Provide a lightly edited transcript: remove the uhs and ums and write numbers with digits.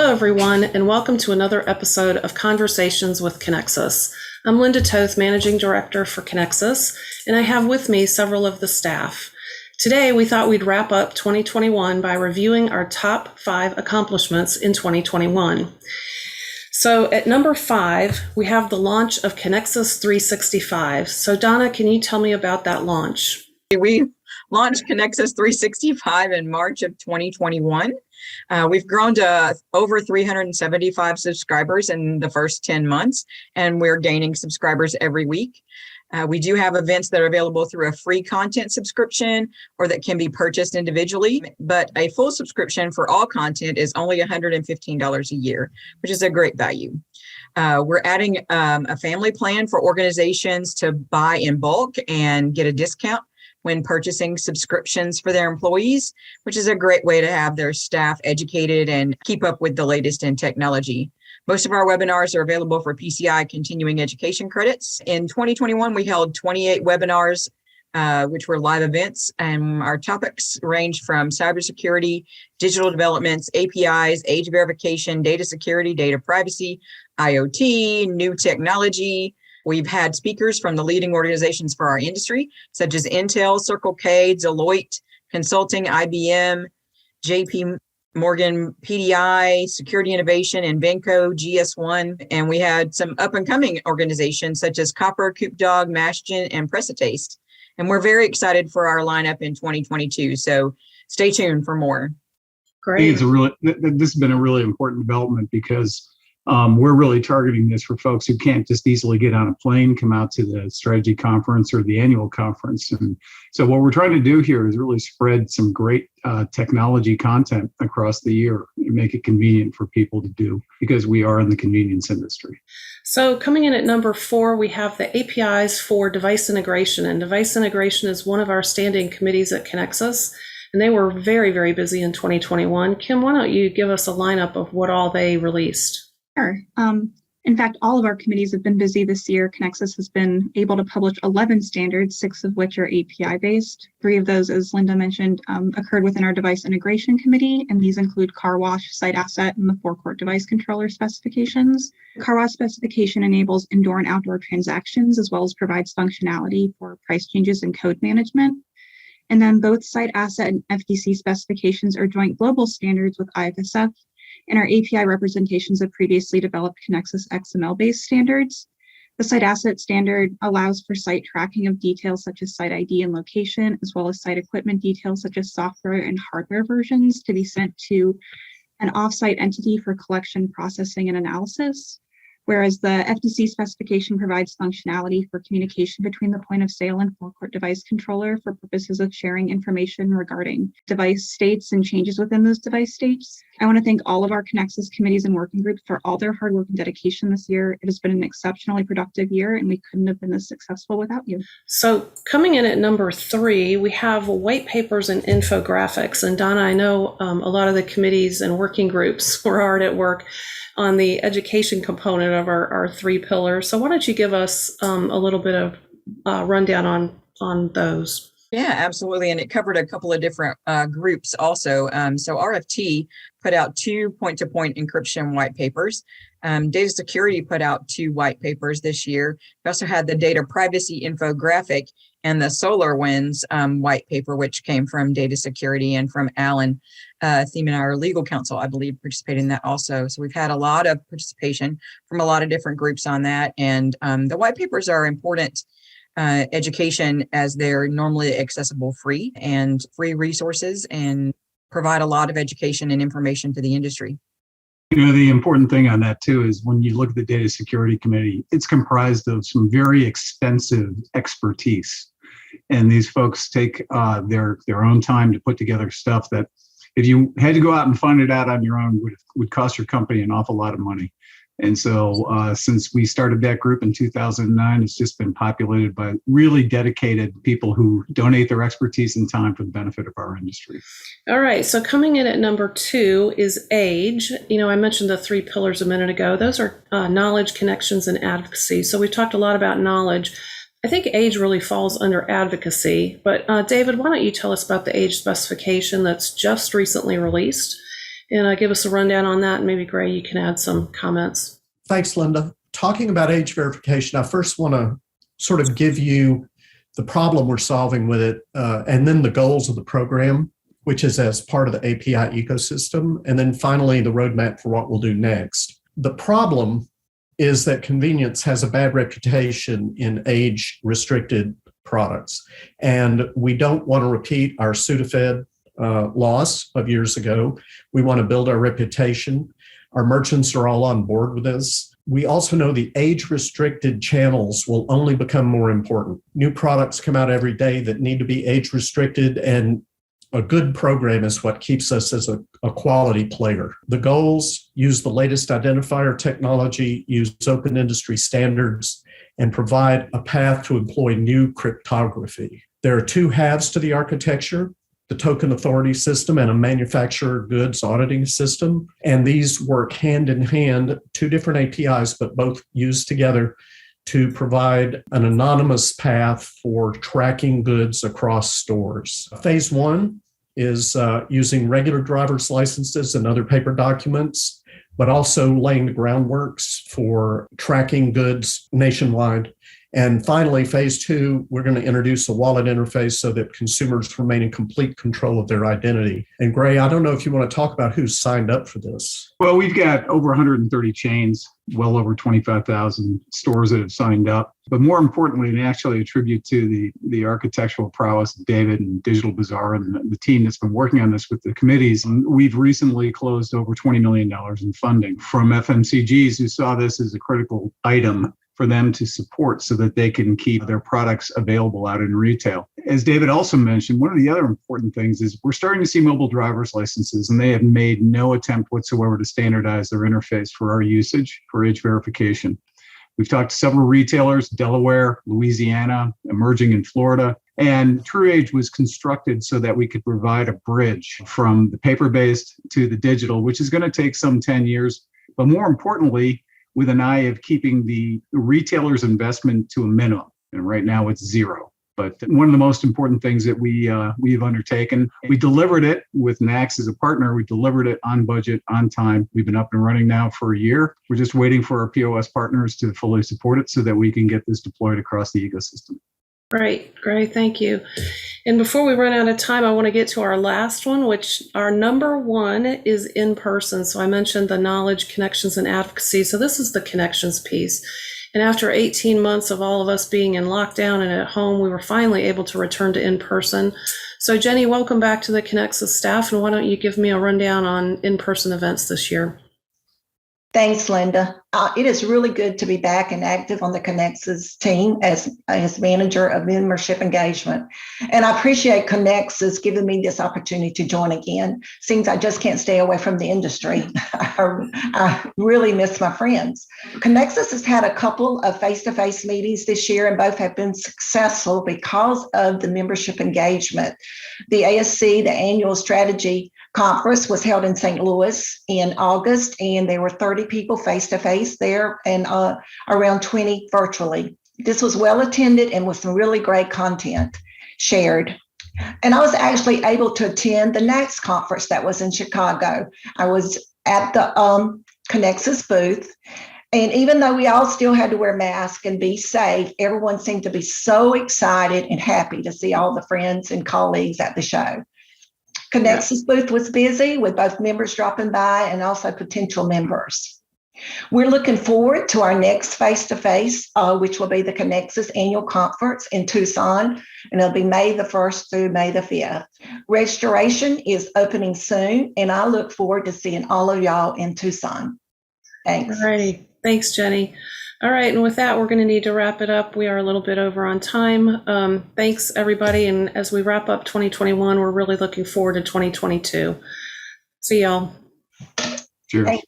Hello, everyone, and welcome to another episode of Conversations with Conexxus. I'm Linda Toth, Managing Director for Conexxus, and I have with me several of the staff. Today, we thought we'd wrap up 2021 by reviewing our top 5 accomplishments in 2021. So at number 5, we have the launch of Conexxus 365. So Donna, can you tell me about that launch? We launched Conexxus 365 in March of 2021. We've grown to over 375 subscribers in the first 10 months, and we're gaining subscribers every week. We do have events that are available through a free content subscription or that can be purchased individually, but a full subscription for all content is only $115 a year, which is a great value. We're adding a family plan for organizations to buy in bulk and get a discount when purchasing subscriptions for their employees, which is a great way to have their staff educated and keep up with the latest in technology. Most of our webinars are available for PCI continuing education credits. In 2021, we held 28 webinars, which were live events, and our topics ranged from cybersecurity, digital developments, APIs, age verification, data security, data privacy, IoT, new technology. We've had speakers from the leading organizations for our industry, such as Intel, Circle K, Deloitte Consulting, IBM, JP Morgan, PDI, Security Innovation, Invenco, GS1. And we had some up-and-coming organizations such as Copper, CoopDog, Mashgin, and Precitaste. And we're very excited for our lineup in 2022. So stay tuned for more. Great. I think this has been a really important development because we're really targeting this for folks who can't just easily get on a plane, come out to the strategy conference or the annual conference. And so what we're trying to do here is really spread some great technology content across the year and make it convenient for people to do because we are in the convenience industry. So coming in at number 4, we have the APIs for device integration. And device integration is one of our standing committees at Conexxus. And they were very, very busy in 2021. Kim, why don't you give us a lineup of what all they released? Sure. In fact, all of our committees have been busy this year. Conexxus has been able to publish 11 standards, 6 of which are API-based. 3 of those, as Linda mentioned, occurred within our device integration committee, and these include car wash, site asset, and the forecourt device controller specifications. Car wash specification enables indoor and outdoor transactions, as well as provides functionality for price changes and code management. And then both site asset and FTC specifications are joint global standards with IFSF, and our API representations have previously developed Conexxus XML-based standards. The site asset standard allows for site tracking of details such as site ID and location, as well as site equipment details such as software and hardware versions to be sent to an offsite entity for collection, processing, and analysis. Whereas the FTC specification provides functionality for communication between the point of sale and forecourt device controller for purposes of sharing information regarding device states and changes within those device states. I want to thank all of our Conexxus committees and working groups for all their hard work and dedication this year. It has been an exceptionally productive year, and we couldn't have been this successful without you. So coming in at number 3, we have white papers and infographics. And Donna, I know a lot of the committees and working groups were hard at work on the education component of our 3 pillars. So why don't you give us a little bit of rundown on those? Yeah, absolutely. And it covered a couple of different groups also. So RFT put out 2 point-to-point encryption white papers. Data security put out 2 white papers this year. We also had the data privacy infographic and the SolarWinds white paper, which came from data security and from Alan Thiemann, our legal counsel, I believe, participated in that also. So we've had a lot of participation from a lot of different groups on that. And the white papers are important education as they're normally accessible free resources and provide a lot of education and information to the industry. You know, the important thing on that too is when you look at the Data Security Committee, it's comprised of some very expensive expertise. And these folks take their own time to put together stuff that if you had to go out and find it out on your own would cost your company an awful lot of money. And so since we started that group in 2009, it's just been populated by really dedicated people who donate their expertise and time for the benefit of our industry. All right, so coming in at number 2 is age. You know, I mentioned the 3 pillars a minute ago. Those are knowledge, connections, and advocacy. So we talked a lot about knowledge. I think age really falls under advocacy. But David, why don't you tell us about the age specification that's just recently released? and give us a rundown on that. And maybe Gray, you can add some comments. Thanks, Linda. Talking about age verification, I first want to sort of give you the problem we're solving with it, and then the goals of the program, which is as part of the API ecosystem, and then finally the roadmap for what we'll do next. The problem is that convenience has a bad reputation in age-restricted products, and we don't want to repeat our Sudafed loss of years ago. We want to build our reputation. Our merchants are all on board with this. We also know the age-restricted channels will only become more important. New products come out every day that need to be age-restricted, and a good program is what keeps us as a quality player. The goals: use the latest identifier technology, use open industry standards, and provide a path to employ new cryptography. There are two halves to the architecture: the token authority system and a manufacturer goods auditing system. And these work hand in hand, two different APIs, but both used together to provide an anonymous path for tracking goods across stores. Phase one is using regular driver's licenses and other paper documents, but also laying the groundworks for tracking goods nationwide. And finally, phase two, we're going to introduce a wallet interface so that consumers remain in complete control of their identity. And Gray, I don't know if you want to talk about who's signed up for this. Well, we've got over 130 chains, well over 25,000 stores that have signed up. But more importantly, and actually a tribute to the architectural prowess of David and Digital Bazaar and the team that's been working on this with the committees, we've recently closed over $20 million in funding from FMCGs who saw this as a critical item for them to support so that they can keep their products available out in retail. As David also mentioned, one of the other important things is we're starting to see mobile driver's licenses, and they have made no attempt whatsoever to standardize their interface for our usage for age verification. We've talked to several retailers, Delaware, Louisiana, emerging in Florida, and TrueAge was constructed so that we could provide a bridge from the paper-based to the digital, which is going to take some 10 years, but more importantly, with an eye of keeping the retailer's investment to a minimum. And right now it's zero. But one of the most important things that we've undertaken, we delivered it with NACS as a partner. We delivered it on budget, on time. We've been up and running now for a year. We're just waiting for our POS partners to fully support it so that we can get this deployed across the ecosystem. Great, thank you. And before we run out of time, I want to get to our last one, which our number one is in person. So I mentioned the knowledge, connections, and advocacy. So this is the connections piece. And after 18 months of all of us being in lockdown and at home, we were finally able to return to in person. So Jenny, welcome back to the Conexxus staff. And why don't you give me a rundown on in-person events this year? Thanks, Linda. It is really good to be back and active on the Conexxus team as manager of membership engagement. And I appreciate Conexxus giving me this opportunity to join again. Seems I just can't stay away from the industry. I really miss my friends. Conexxus has had a couple of face-to-face meetings this year, and both have been successful because of the membership engagement. The ASC, the annual strategy conference, was held in St. Louis in August, and there were 30 people face-to-face there and around 20 virtually. This was well attended and with some really great content shared. And I was actually able to attend the NACS conference that was in Chicago. I was at the Conexxus booth, and even though we all still had to wear masks and be safe, everyone seemed to be so excited and happy to see all the friends and colleagues at the show. Conexxus booth was busy with both members dropping by and also potential members. We're looking forward to our next face-to-face, which will be the Conexxus annual conference in Tucson, and it'll be May the 1st through May the 5th. Registration is opening soon, and I look forward to seeing all of y'all in Tucson. Thanks. All right. Thanks, Jenny. All right, and with that, we're going to need to wrap it up. We are a little bit over on time. Thanks, everybody. And as we wrap up 2021, we're really looking forward to 2022. See y'all. Cheers. Thanks.